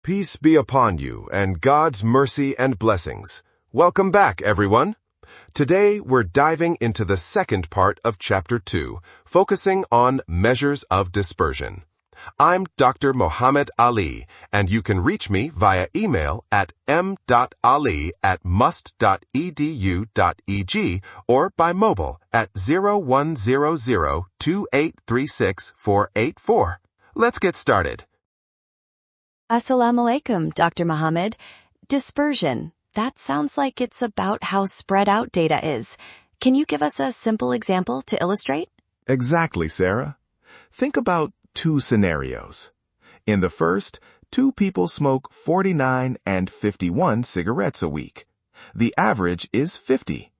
Peace be upon you and God's mercy and blessings. Welcome back, everyone. Today, we're diving into the second part of Chapter 2, focusing on Measures of Dispersion. I'm Dr. Mohamed Ali, and you can reach me via email at m.ali@must.edu.eg or by mobile at 0100-2836-484. Let's get started. Assalamu alaikum, Dr. Mohamed. Dispersion. That sounds like it's about how spread out data is. Can you give us a simple example to illustrate? Exactly, Sarah. Think about two scenarios. In the first, two people smoke 49 and 51 cigarettes a week. The average is 50.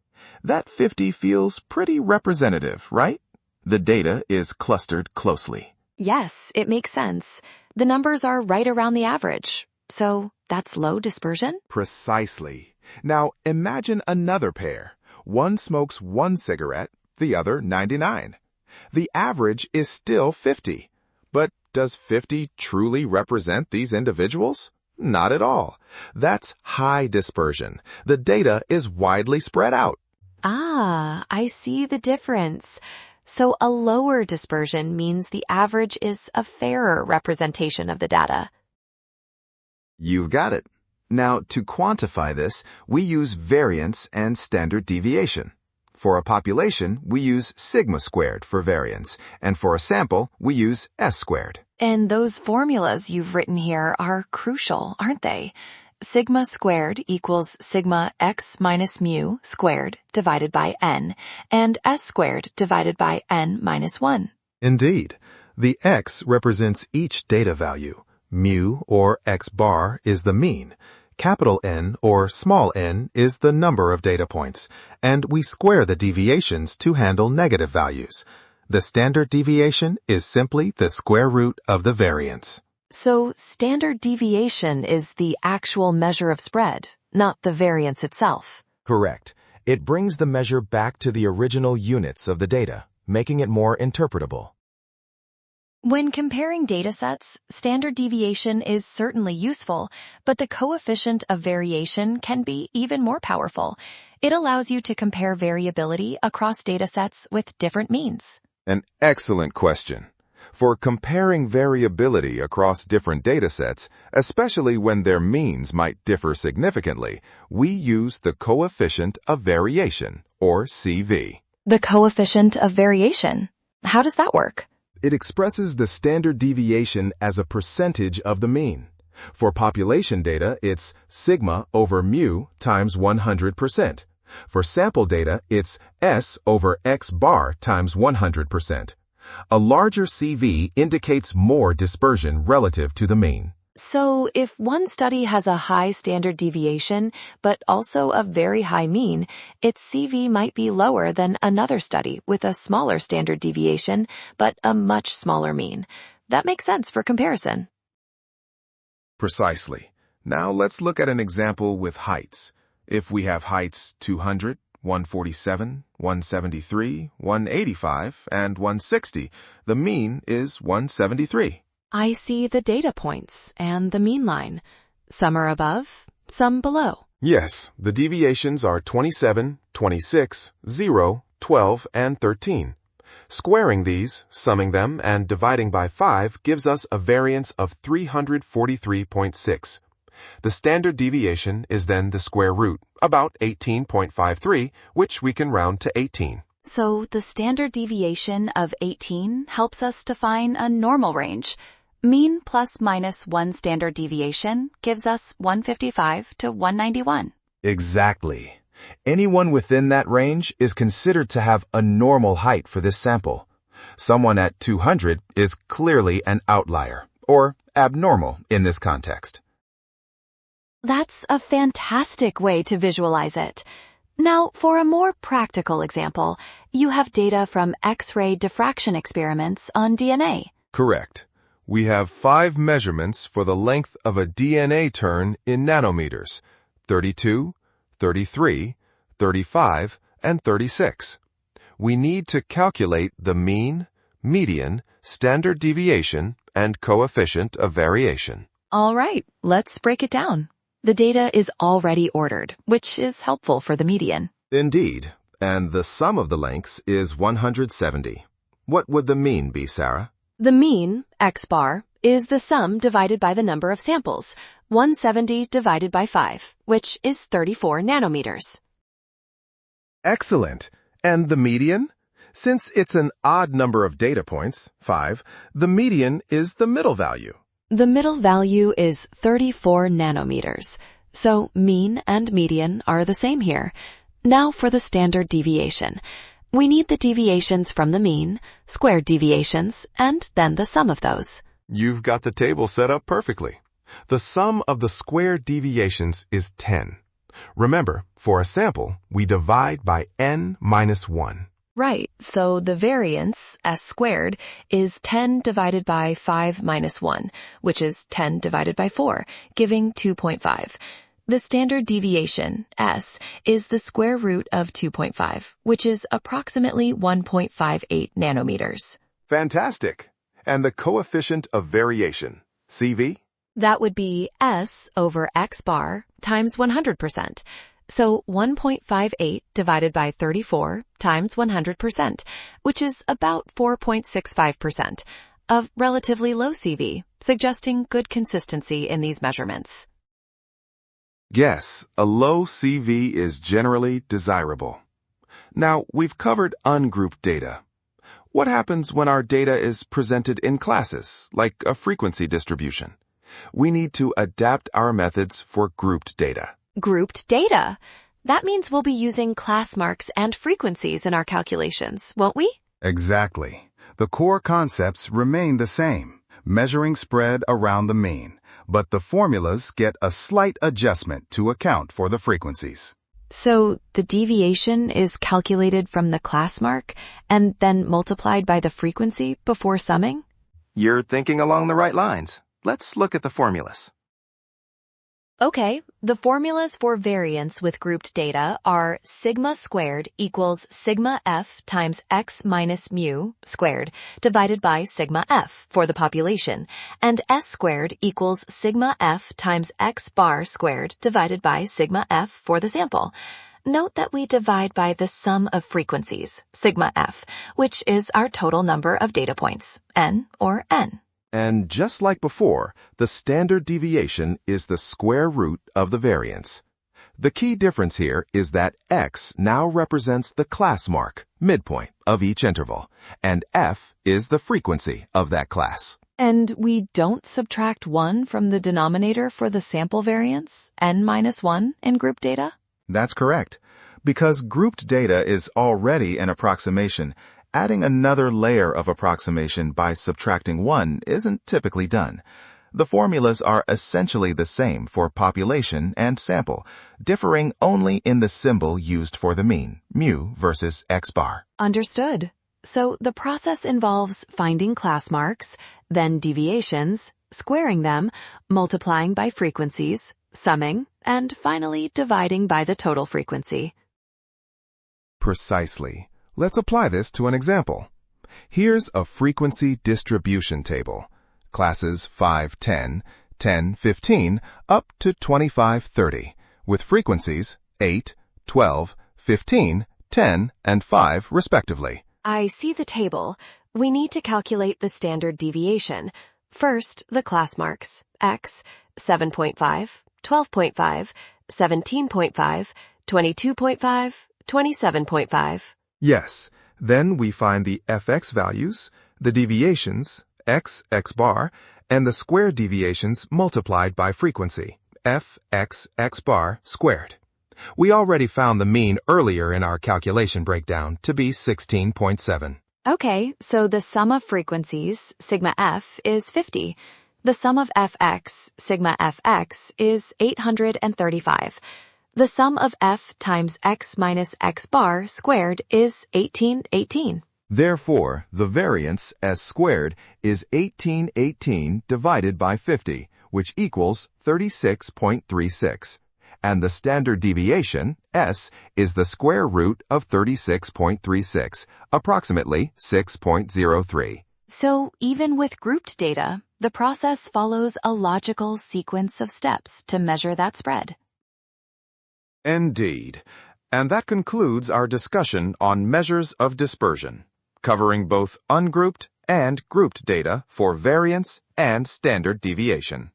That 50 feels pretty representative, right? The data is clustered closely. Yes, it makes sense. The numbers are right around the average. So that's low dispersion? Precisely. Now imagine another pair. One smokes 1 cigarette, the other 99. The average is still 50. But does 50 truly represent these individuals? Not at all. That's high dispersion. The data is widely spread out. Ah, I see the difference. So a lower dispersion means the average is a fairer representation of the data. You've got it. Now, to quantify this, we use variance and standard deviation. For a population, we use sigma squared for variance, and for a sample, we use S squared. And those formulas you've written here are crucial, aren't they? Sigma squared equals sigma x minus mu squared divided by n, and S squared divided by n minus 1. Indeed. The x represents each data value. Mu, or x bar, is the mean. Capital N, or small n, is the number of data points, and we square the deviations to handle negative values. The standard deviation is simply the square root of the variance. So standard deviation is the actual measure of spread, not the variance itself. Correct. It brings the measure back to the original units of the data, making it more interpretable. When comparing datasets, standard deviation is certainly useful, but the coefficient of variation can be even more powerful. It allows you to compare variability across datasets with different means. An excellent question. For comparing variability across different datasets, especially when their means might differ significantly, we use the coefficient of variation, or CV. The coefficient of variation. How does that work? It expresses the standard deviation as a percentage of the mean. For population data, it's sigma over mu times 100%. For sample data, it's S over X bar times 100%. A larger CV indicates more dispersion relative to the mean. So if one study has a high standard deviation, but also a very high mean, its CV might be lower than another study with a smaller standard deviation, but a much smaller mean. That makes sense for comparison. Precisely. Now let's look at an example with heights. If we have heights 200, 147, 173, 185, and 160, the mean is 173. I see the data points and the mean line. Some are above, some below. Yes, the deviations are 27, 26, 0, 12, and 13. Squaring these, summing them, and dividing by 5 gives us a variance of 343.6. The standard deviation is then the square root, about 18.53, which we can round to 18. So the standard deviation of 18 helps us define a normal range. Mean plus minus 1 standard deviation gives us 155 to 191. Exactly. Anyone within that range is considered to have a normal height for this sample. Someone at 200 is clearly an outlier, or abnormal in this context. That's a fantastic way to visualize it. Now, for a more practical example, you have data from X-ray diffraction experiments on DNA. Correct. We have 5 measurements for the length of a DNA turn in nanometers: 32, 33, 35, and 36. We need to calculate the mean, median, standard deviation, and coefficient of variation. All right, let's break it down. The data is already ordered, which is helpful for the median. Indeed, and the sum of the lengths is 170. What would the mean be, Sarah? The mean, x bar, is the sum divided by the number of samples, 170 divided by 5, which is 34 nanometers. Excellent. And the median? Since it's an odd number of data points, 5, the median is the middle value. The middle value is 34 nanometers, so mean and median are the same here. Now for the standard deviation. We need the deviations from the mean, squared deviations, and then the sum of those. You've got the table set up perfectly. The sum of the squared deviations is 10. Remember, for a sample, we divide by n minus 1. Right, so the variance, s squared, is 10 divided by 5 minus 1, which is 10 divided by 4, giving 2.5. The standard deviation, s, is the square root of 2.5, which is approximately 1.58 nanometers. Fantastic. And the coefficient of variation, CV? That would be s over x bar times 100%. So 1.58 divided by 34 times 100%, which is about 4.65%, a relatively low CV, suggesting good consistency in these measurements. Yes, a low CV is generally desirable. Now, we've covered ungrouped data. What happens when our data is presented in classes, like a frequency distribution? We need to adapt our methods for grouped data. Grouped data. That means we'll be using class marks and frequencies in our calculations, won't we? Exactly. The core concepts remain the same, measuring spread around the mean, but the formulas get a slight adjustment to account for the frequencies. So the deviation is calculated from the class mark and then multiplied by the frequency before summing? You're thinking along the right lines. Let's look at the formulas. Okay, the formulas for variance with grouped data are sigma squared equals sigma f times x minus mu squared divided by sigma f for the population, and s squared equals sigma f times x bar squared divided by sigma f for the sample. Note that we divide by the sum of frequencies, sigma f, which is our total number of data points, n or n. And just like before, the standard deviation is the square root of the variance. The key difference here is that x now represents the class mark, midpoint, of each interval, and f is the frequency of that class. And we don't subtract 1 from the denominator for the sample variance, n minus 1, in group data? That's correct. Because grouped data is already an approximation, adding another layer of approximation by subtracting 1 isn't typically done. The formulas are essentially the same for population and sample, differing only in the symbol used for the mean, mu versus x bar. Understood. So the process involves finding class marks, then deviations, squaring them, multiplying by frequencies, summing, and finally dividing by the total frequency. Precisely. Let's apply this to an example. Here's a frequency distribution table. Classes 5, 10, 10, 15, up to 25, 30, with frequencies 8, 12, 15, 10, and 5 respectively. I see the table. We need to calculate the standard deviation. First, the class marks, x, 7.5, 12.5, 17.5, 22.5, 27.5. Yes, then we find the fx values, the deviations, x bar, and the square deviations multiplied by frequency, fx bar squared. We already found the mean earlier in our calculation breakdown to be 16.7. Okay, so the sum of frequencies, sigma f, is 50. The sum of fx, sigma fx, is 835. The sum of f times x minus x bar squared is 1818. Therefore, the variance, s squared, is 1818 divided by 50, which equals 36.36. And the standard deviation, s, is the square root of 36.36, approximately 6.03. So even with grouped data, The process follows a logical sequence of steps to measure that spread. Indeed. And that concludes our discussion on measures of dispersion, covering both ungrouped and grouped data for variance and standard deviation.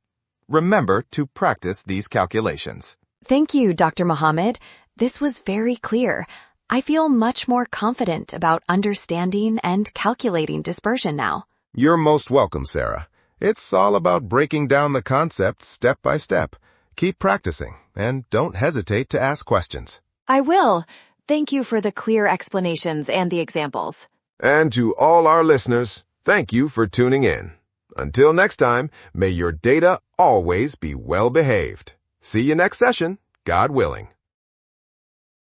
Remember to practice these calculations. Thank you, Dr. Mohamed. This was very clear. I feel much more confident about understanding and calculating dispersion now. You're most welcome, Sarah. It's all about breaking down the concepts step by step. Keep practicing, and don't hesitate to ask questions. I will. Thank you for the clear explanations and the examples. And to all our listeners, thank you for tuning in. Until next time, may your data always be well behaved. See you next session, God willing.